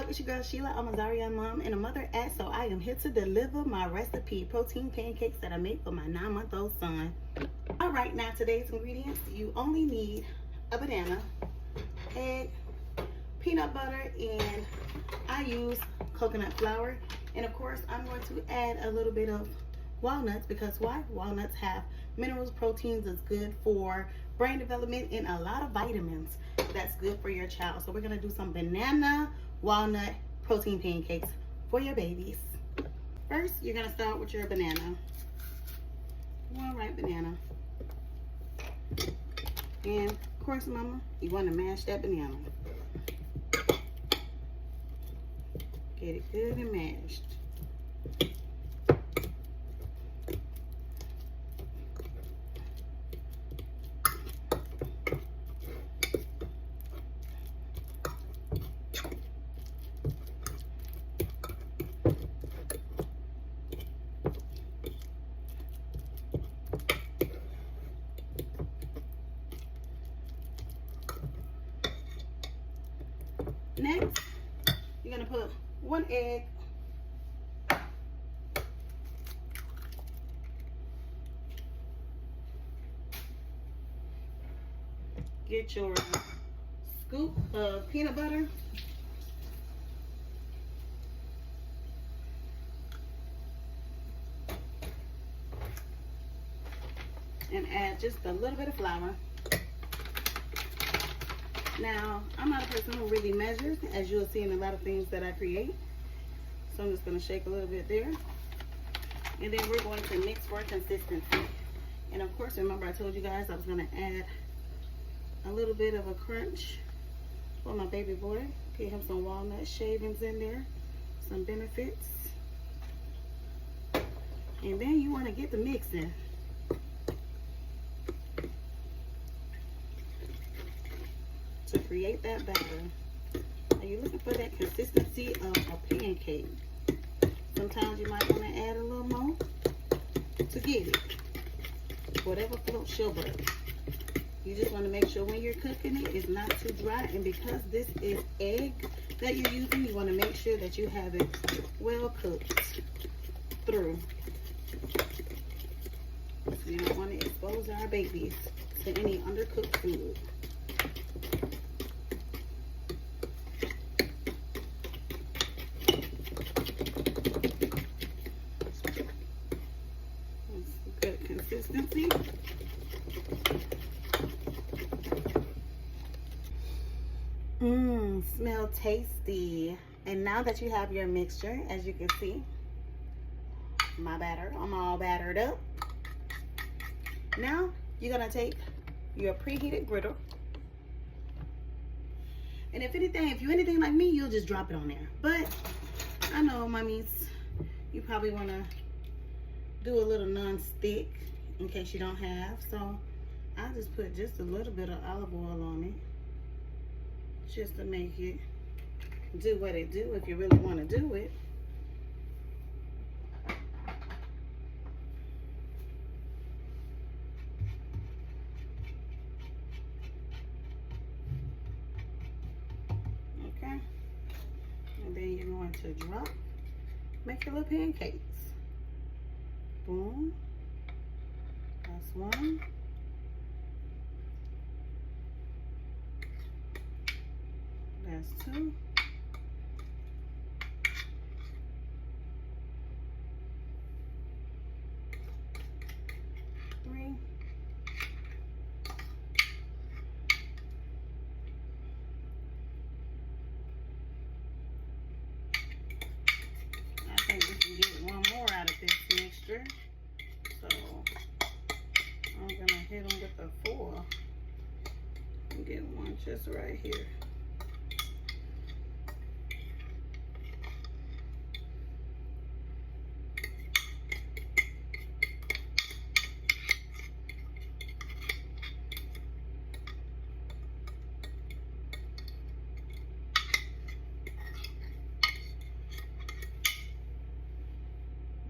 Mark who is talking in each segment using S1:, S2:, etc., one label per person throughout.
S1: It's your girl Sheila. I'm a Zarian mom and a mother so I am here to deliver my recipe protein pancakes that I make for my 9-month-old son. All right, now today's ingredients: you only need a banana, egg, peanut butter, and I use coconut flour. And of course, I'm going to add a little bit of walnuts because why? Walnuts have minerals, proteins, is good for brain development, and a lot of vitamins that's good for your child. So we're gonna do some banana walnut protein pancakes for your babies. First, you're gonna start with your banana. One ripe banana. And of course, mama, you wanna mash that banana. Get it good and mashed. Next, you're gonna put 1 egg, get your scoop of peanut butter, and add just a little bit of flour. Now, I'm not a person who really measures, as you'll see in a lot of things that I create. So I'm just going to shake a little bit there. And then we're going to mix for consistency. And of course, remember I told you guys I was going to add a little bit of a crunch for my baby boy. Get him some walnut shavings in there, some benefits. And then you want to get the mixing. To create that batter. Are you looking for that consistency of a pancake? Sometimes you might want to add a little more to get it. Whatever floats your boat. You just want to make sure when you're cooking it, it's not too dry. And because this is egg that you're using, you want to make sure that you have it well cooked through. You don't want to expose our babies to any undercooked food. Good consistency. Smell tasty. And now that you have your mixture, as you can see, my batter, I'm all battered up. Now you're gonna take your preheated griddle, and if you're anything like me, you'll just drop it on there. But I know, mommies, you probably wanna do a little non-stick in case you don't have. So I'll just put just a little bit of olive oil on it, just to make it do what it do if you really want to do it. Okay, and then you're going to make your little pancakes. Boom. That's one. That's two. Three. I think we can get one more out of this mixture. So I'm gonna hit them with a 4 and get one just right here.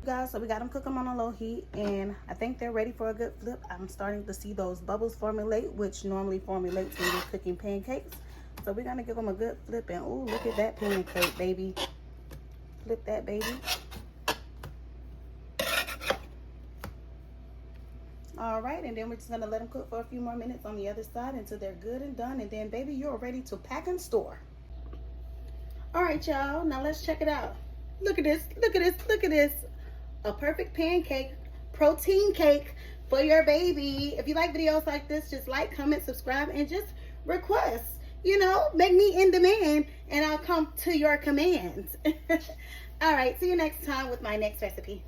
S1: Guys, so we got them cooking on a low heat, and I think they're ready for a good flip. I'm starting to see those bubbles formulate, which normally formulates when you're cooking pancakes. So we're gonna give them a good flip, and ooh, look at that pancake, baby. Flip that, baby. All right, and then we're just gonna let them cook for a few more minutes on the other side until they're good and done, and then baby, you're ready to pack and store. All right, y'all, now let's check it out. Look at this, look at this, look at this. A perfect pancake, protein cake for your baby. If you like videos like this, just like, comment, subscribe, and just request. You know, make me in demand, and I'll come to your commands. All right, see you next time with my next recipe.